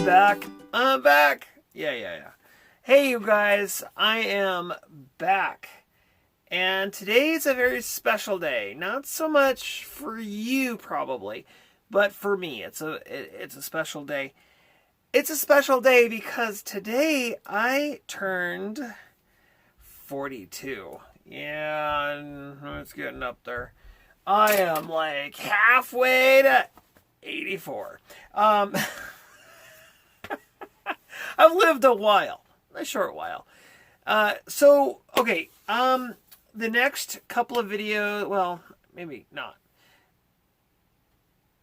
back. I'm back. Yeah. Hey, you guys. I am back. And today's a very special day. Not so much for you, probably, but for me. It's a special day. It's a special day because today I turned 42. Yeah, and it's getting up there. I am like halfway to 84. I've lived a while, a short while. Okay. The next couple of videos, well, maybe not.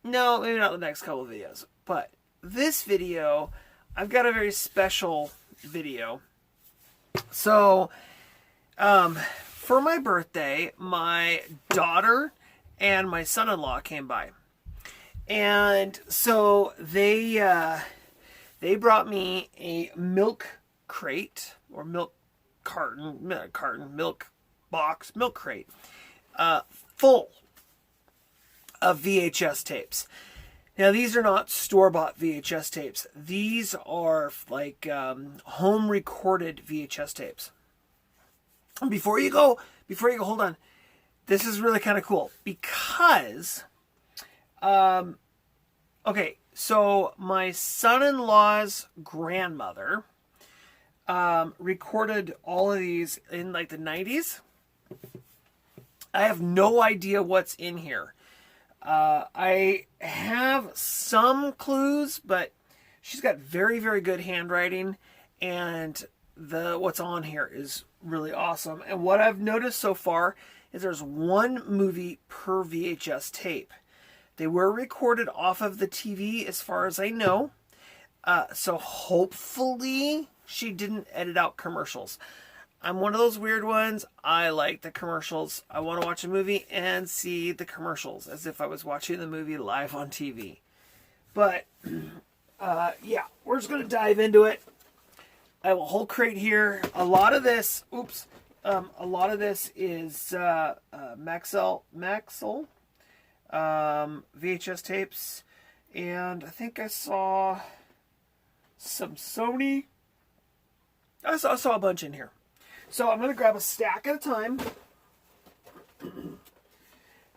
No, maybe not the next couple of videos. But this video, I've got a very special video. So, for my birthday, my daughter and my son-in-law came by. And so they brought me a milk crate or milk crate, full of VHS tapes. Now, these are not store-bought VHS tapes. These are like home-recorded VHS tapes. And before you go, hold on. This is really kind of cool because, okay, so my son-in-law's grandmother recorded all of these in like the 90s. I have no idea what's in here. I have some clues, but she's got very, very good handwriting, and what's on here is really awesome. And what I've noticed so far is there's one movie per VHS tape. They were recorded off of the TV as far as I know. So hopefully she didn't edit out commercials. I'm one of those weird ones. I like the commercials. I want to watch a movie and see the commercials as if I was watching the movie live on TV. But, yeah, we're just going to dive into it. I have a whole crate here. A lot of this is Maxell VHS tapes. And I think I saw some Sony. I saw a bunch in here. So I'm going to grab a stack at a time.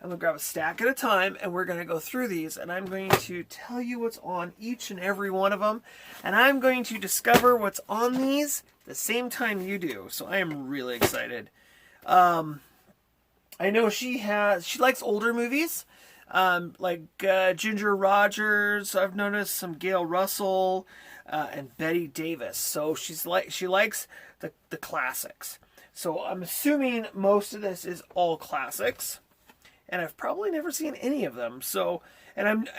And we're going to go through these, and I'm going to tell you what's on each and every one of them. And I'm going to discover what's on these the same time you do. So I am really excited. I know she likes older movies. Like Ginger Rogers. I've noticed some Gail Russell and Betty Davis. So she likes the classics. So I'm assuming most of this is all classics, and I've probably never seen any of them. So, and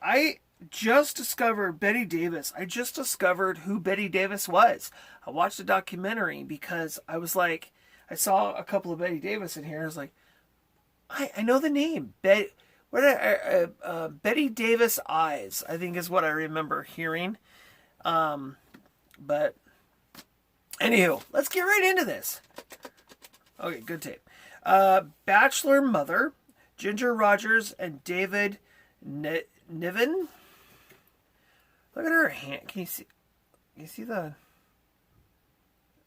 I just discovered Betty Davis. I just discovered who Betty Davis was. I watched a documentary because I was like, I saw a couple of Betty Davis in here. I was like, I know the name Betty. Betty Davis Eyes, I think is what I remember hearing. But anywho, let's get right into this. Okay, good tape. Bachelor Mother, Ginger Rogers and David Niven. Look at her hand. Can you see? You see the?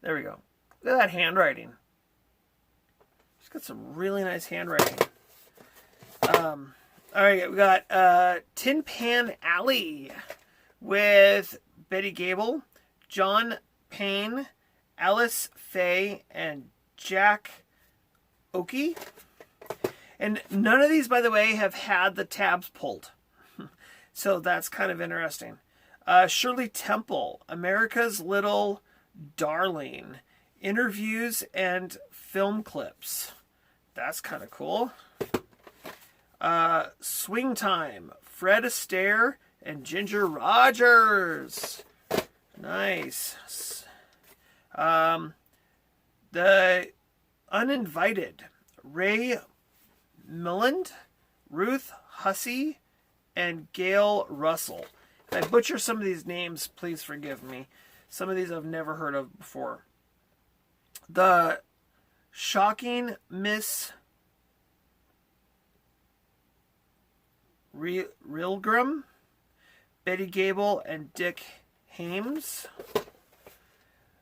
There we go. Look at that handwriting. She's got some really nice handwriting. All right, we got Tin Pan Alley with Betty Gable, John Payne, Alice Faye, and Jack Oakey. And none of these, by the way, have had the tabs pulled. So that's kind of interesting. Shirley Temple, America's Little Darling, interviews and film clips. That's kind of cool. Swing Time, Fred Astaire and Ginger Rogers. Nice. The Uninvited, Ray Milland, Ruth Hussey, and Gail Russell. If I butcher some of these names, please forgive me. Some of these I've never heard of before. The Shocking Miss Rilgram, Betty Gable, and Dick Hames.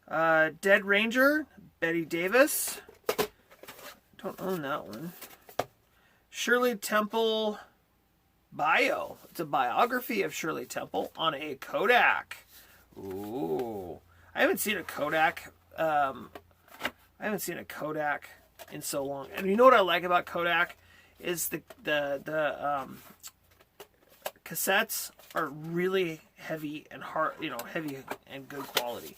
Dead Ranger, Betty Davis. Don't own that one. Shirley Temple bio. It's a biography of Shirley Temple on a Kodak. Ooh. I haven't seen a Kodak. I haven't seen a Kodak in so long. And you know what I like about Kodak is the cassettes are really heavy and hard, heavy and good quality.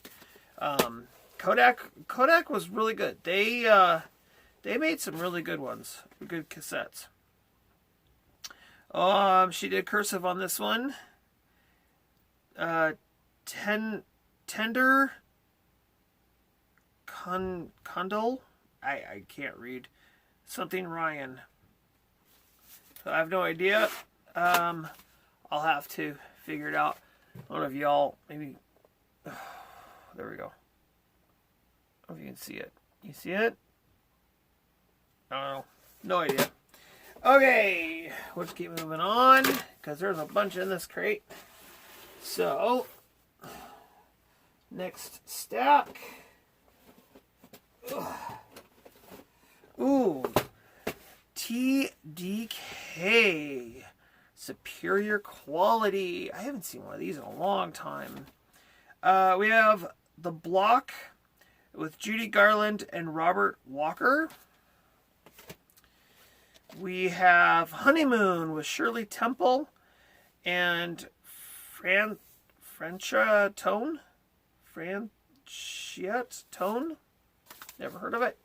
Kodak was really good. They made some really good ones, good cassettes. She did cursive on this one. Tender Condol. I can't read. Something Ryan. So I have no idea. I'll have to figure it out. I don't know if y'all maybe. There we go. I don't know if you can see it. You see it? I don't know. No idea. Okay, let's keep moving on because there's a bunch in this crate. So, next stack. Ooh, TDK. Superior quality. I haven't seen one of these in a long time. We have The Block with Judy Garland and Robert Walker. We have Honeymoon with Shirley Temple and Francia Tone. Never heard of it.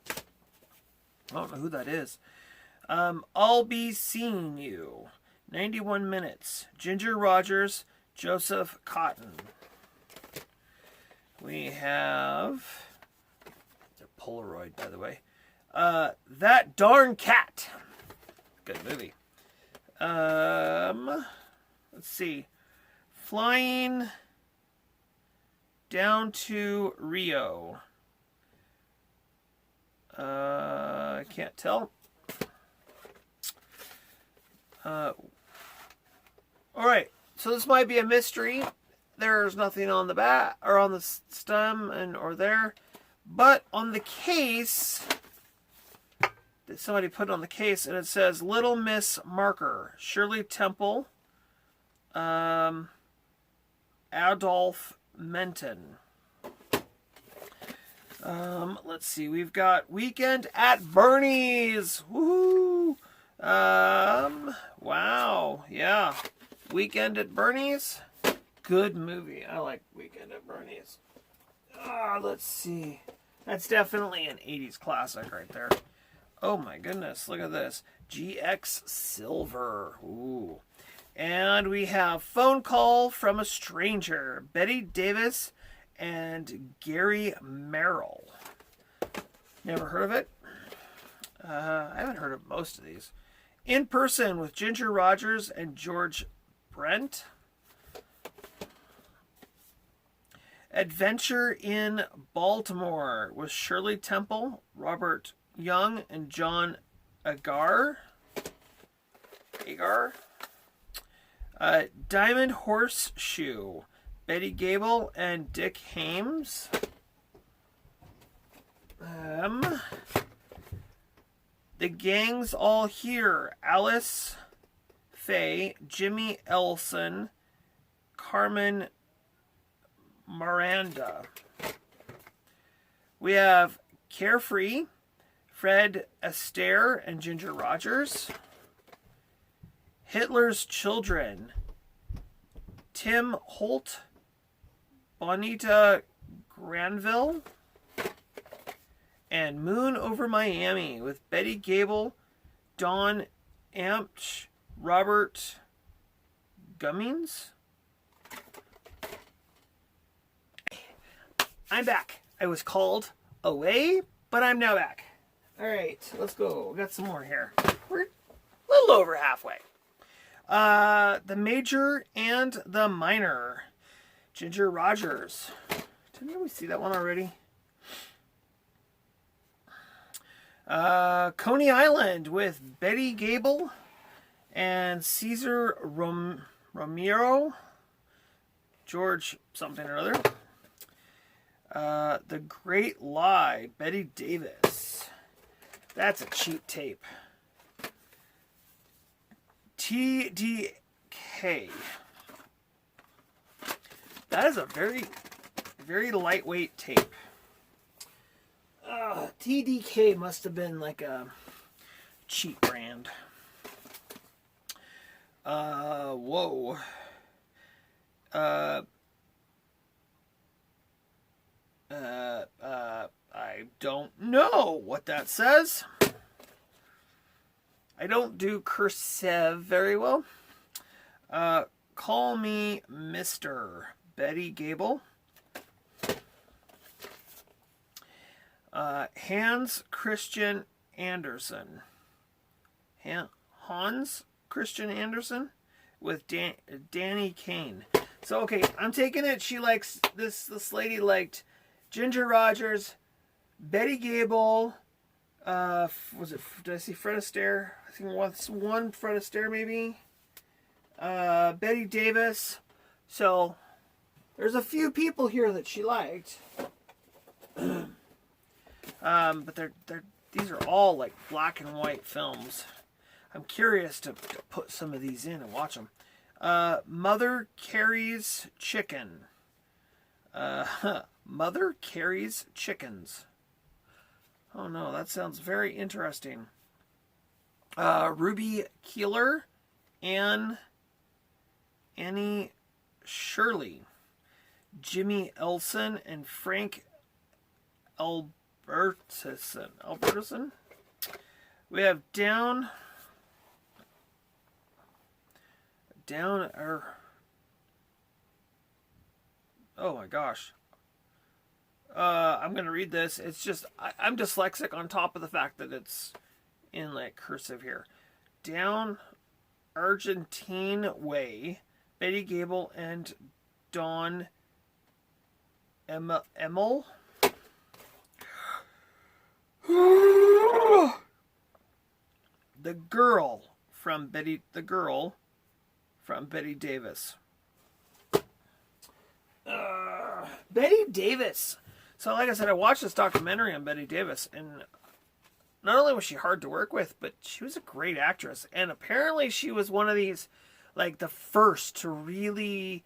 I don't know who that is. I'll Be Seeing You. 91 Minutes. Ginger Rogers, Joseph Cotton. We have... It's a Polaroid, by the way. That Darn Cat. Good movie. Let's see. Flying Down to Rio. I can't tell. Alright, so this might be a mystery. There's nothing on the back, or on the stem, or there. But on the case, somebody put it on the case, and it says Little Miss Marker, Shirley Temple, Adolph Menton. Let's see, we've got Weekend at Bernie's. Woohoo! Wow, yeah. Weekend at Bernie's. Good movie. I like Weekend at Bernie's. Let's see. That's definitely an 80s classic right there. Oh my goodness, look at this. GX Silver. Ooh. And we have Phone Call from a Stranger. Betty Davis and Gary Merrill. Never heard of it. I haven't heard of most of these. In Person with Ginger Rogers and George Brent. Adventure in Baltimore with Shirley Temple, Robert Young, and John Agar. Diamond Horseshoe, Betty Gable and Dick Hames. The Gang's All Here, Alice Faye, Jimmy Elson, Carmen Miranda. We have Carefree, Fred Astaire and Ginger Rogers. Hitler's Children, Tim Holt, Bonita Granville, and Moon Over Miami with Betty Gable, Don Ampch, Robert Gummings. I'm back. I was called away, but I'm now back. All right, let's go. We got some more here. We're a little over halfway. The Major and the Minor. Ginger Rogers. Didn't we see that one already? Coney Island with Betty Gable and Cesar Romero. George something or other. The Great Lie, Betty Davis. That's a cheap tape. TDK. That is a very, very lightweight tape. TDK must have been like a cheap brand. Whoa. I don't know what that says. I don't do cursive very well. Call Me Mr. Betty Gable. Hans Christian Andersen. Hans Christian Andersen with Danny Kane. So, okay, I'm taking it. She likes this lady liked Ginger Rogers, Betty Gable, was it, did I see Fred Astaire? I think one Fred Astaire maybe. Betty Davis. So, there's a few people here that she liked. But these are all like black and white films. I'm curious to put some of these in and watch them. Mother Carries Chicken. Mother Carries Chickens. Oh no, that sounds very interesting. Ruby Keeler and Annie Shirley. Jimmy Elson and Frank Albertson. We have Down oh my gosh. I'm going to read this. It's just, I'm dyslexic on top of the fact that it's in like cursive here. Down Argentine Way, Betty Gable and Dawn Emil. The girl from Betty Davis. Betty Davis. So like I said, I watched this documentary on Betty Davis, and not only was she hard to work with, but she was a great actress. And apparently she was one of these, like the first to really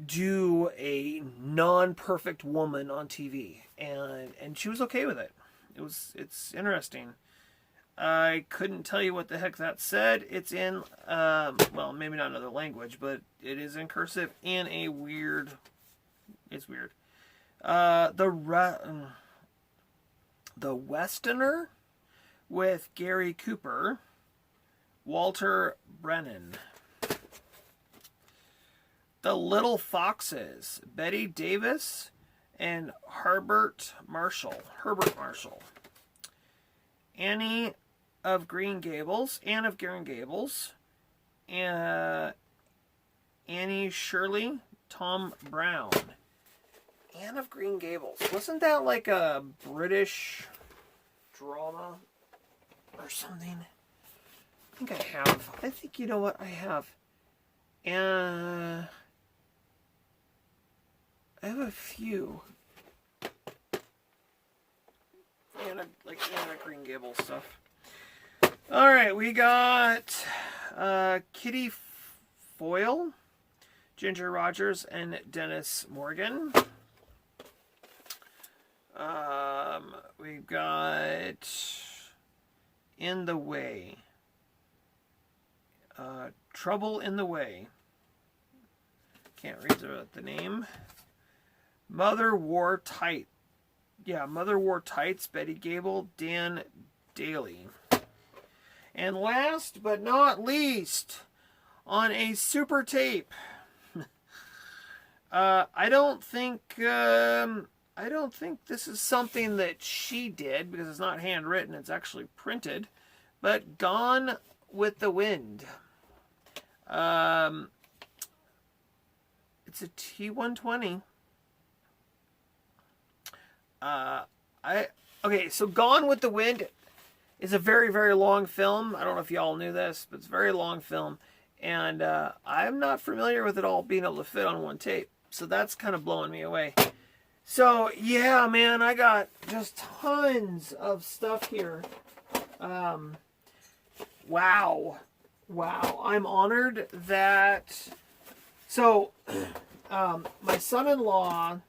do a non-perfect woman on TV. And she was okay with it. It's interesting. I couldn't tell you what the heck that said. It's in, well, maybe not another language, but it is in cursive in a weird, it's weird. The Westerner with Gary Cooper, Walter Brennan. The Little Foxes, Betty Davis and Herbert Marshall. Anne of Green Gables, Annie Shirley, Tom Brown. Anne of Green Gables. Wasn't that like a British drama or something? I think I have. I think, you know what, I have. I have a few. Anne of Green Gables stuff. Alright, we got Kitty Foyle, Ginger Rogers, and Dennis Morgan. We've got In the Way. Trouble in the Way. Can't read the name. Mother Wore Tight. Yeah, Mother Wore Tights, Betty Gable, Dan Daly. And last but not least, on a super tape. I don't think this is something that she did because it's not handwritten, it's actually printed. But Gone with the Wind. It's a T120. Okay, so Gone with the Wind is a very, very long film. I don't know if y'all knew this, but it's a very long film. And I'm not familiar with it all being able to fit on one tape. So that's kind of blowing me away. So yeah, man, I got just tons of stuff here. Wow. I'm honored that. So, my son-in-law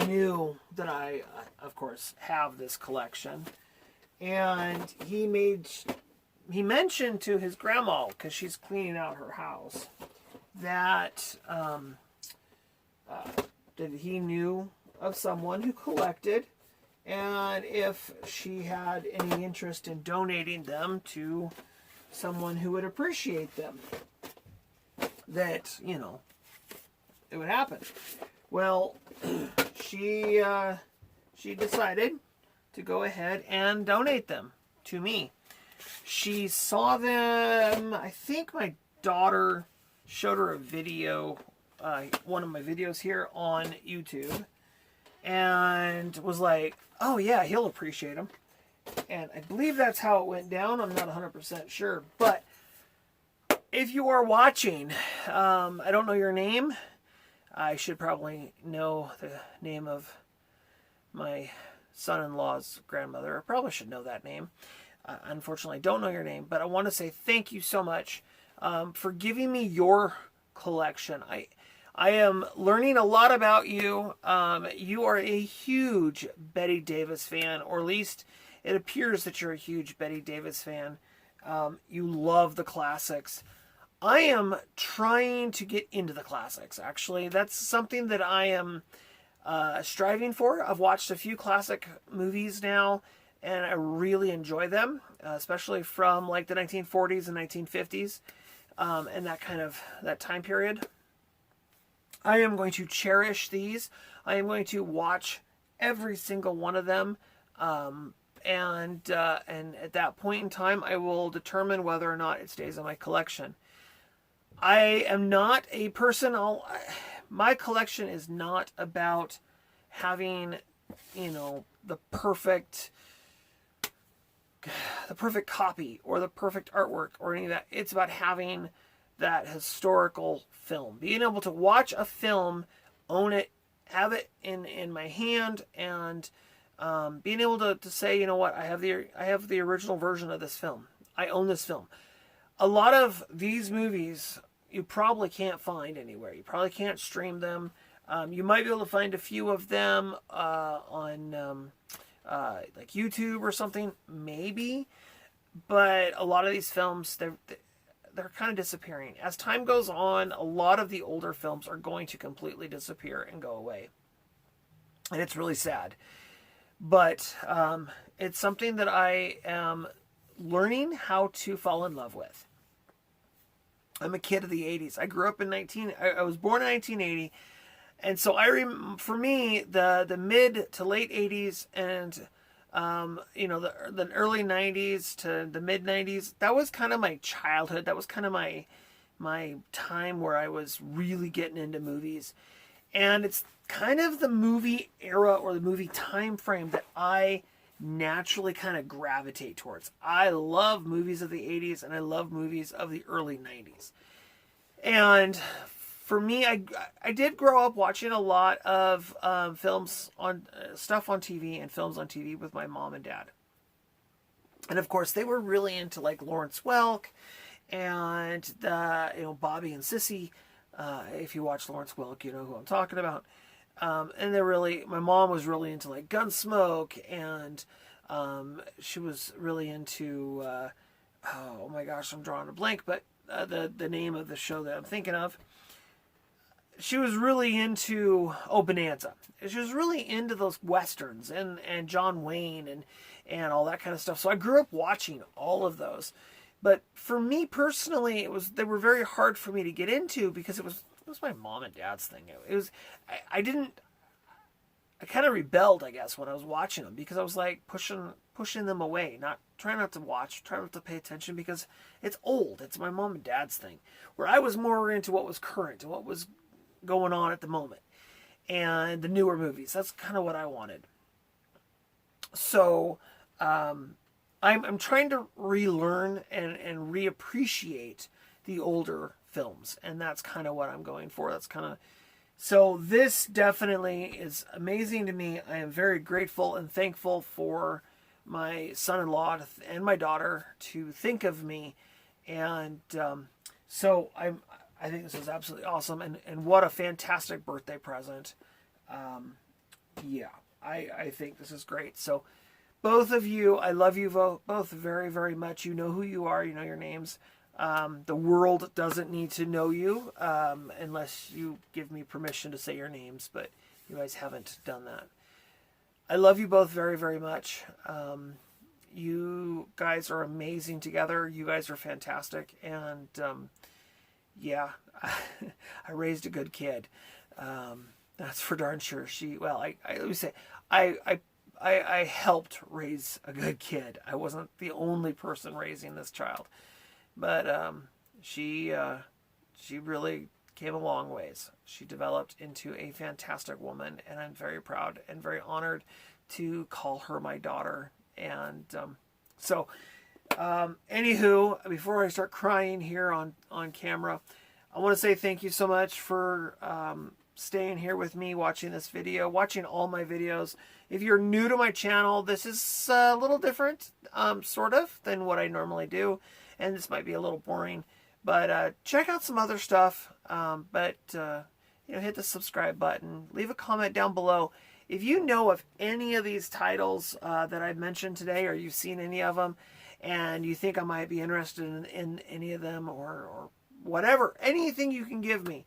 knew that I, of course, have this collection, and he mentioned to his grandma, because she's cleaning out her house, that that he knew of someone who collected, and if she had any interest in donating them to someone who would appreciate them, that, you know, it would happen. Well, she decided to go ahead and donate them to me. She saw them, I think my daughter showed her a video, one of my videos here on YouTube, and was like, oh yeah, he'll appreciate them. And I believe that's how it went down. I'm not 100% sure. But if you are watching, I don't know your name. I should probably know the name of my son-in-law's grandmother. I probably should know that name. Unfortunately, I don't know your name. But I want to say thank you so much for giving me your collection. I am learning a lot about you. You are a huge Bette Davis fan, or at least it appears that you're a huge Bette Davis fan. You love the classics. I am trying to get into the classics, actually. That's something that I am striving for. I've watched a few classic movies now, and I really enjoy them, especially from like the 1940s and 1950s, and that time period. I am going to cherish these. I am going to watch every single one of them. And at that point in time, I will determine whether or not it stays in my collection. I am not a person. My collection is not about having, you know, the perfect copy or the perfect artwork or any of that. It's about having that historical film, being able to watch a film, own it, have it in my hand, and being able to say, you know what, I have the original version of this film. I own this film. A lot of these movies you probably can't find anywhere. You probably can't stream them. You might be able to find a few of them on like YouTube or something, maybe. But a lot of these films, they're kind of disappearing. As time goes on, a lot of the older films are going to completely disappear and go away. And it's really sad. But it's something that I am learning how to fall in love with. I'm a kid of the 80s. I grew up in I was born in 1980. And so for me, the mid to late 80s and you know, the early 90s to the mid 90s, that was kind of my childhood. That was kind of my time where I was really getting into movies. And it's kind of the movie era or the movie time frame that I naturally kind of gravitate towards. I love movies of the 80s and I love movies of the early 90s. And for me, I did grow up watching a lot of films on stuff on TV and films on TV with my mom and dad. And of course, they were really into like Lawrence Welk and Bobby and Sissy. If you watch Lawrence Welk, you know who I'm talking about. And my mom was really into like Gunsmoke, and she was really into, oh my gosh, I'm drawing a blank, but the name of the show that I'm thinking of. She was really into, Bonanza. She was really into those Westerns and John Wayne and all that kind of stuff. So I grew up watching all of those. But for me personally, they were very hard for me to get into because it was my mom and dad's thing. I kind of rebelled, I guess, when I was watching them, because I was like pushing them away, trying not to watch, trying not to pay attention because it's old. It's my mom and dad's thing. Where I was more into what was current and what was going on at the moment and the newer movies. That's kind of what I wanted. So I'm trying to relearn and reappreciate the older films, and that's kind of what I'm going for. That's kind of So this definitely is amazing to me. I am very grateful and thankful for my son-in-law and my daughter to think of me, and so I think this is absolutely awesome, and what a fantastic birthday present. Yeah, I think this is great. So both of you, I love you both very, very much. You know who you are. You know your names. The world doesn't need to know you unless you give me permission to say your names, but you guys haven't done that. I love you both very, very much. You guys are amazing together. You guys are fantastic. And yeah, I raised a good kid. That's for darn sure. Let me say, I helped raise a good kid. I wasn't the only person raising this child. But she really came a long ways. She developed into a fantastic woman, and I'm very proud and very honored to call her my daughter. And anywho, before I start crying here on camera, I want to say thank you so much for staying here with me, watching this video, watching all my videos. If you're new to my channel, this is a little different, sort of, than what I normally do. And this might be a little boring, but check out some other stuff. Hit the subscribe button. Leave a comment down below. If you know of any of these titles that I've mentioned today, or you've seen any of them, and you think I might be interested in any of them, or whatever, anything you can give me,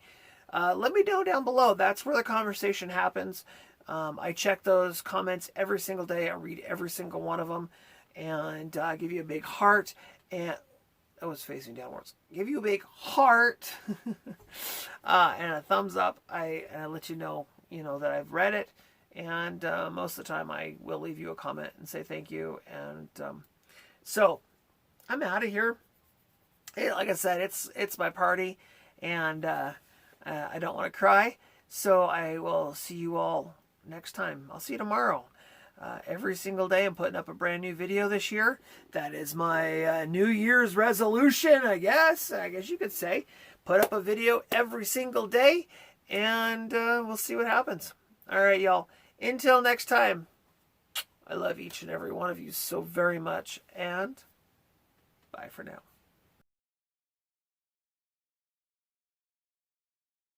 let me know down below. That's where the conversation happens. I check those comments every single day. I read every single one of them, and give you a big heart. And that was facing downwards. Give you a big heart and a thumbs up. I let you know that I've read it, and most of the time I will leave you a comment and say thank you. And so I'm out of here. Hey, like I said, it's my party, and I don't want to cry. So I will see you all next time. I'll see you tomorrow. Every single day I'm putting up a brand new video this year. That is my New Year's resolution, I guess you could say. Put up a video every single day, and we'll see what happens. All right, y'all. Until next time, I love each and every one of you so very much, and bye for now.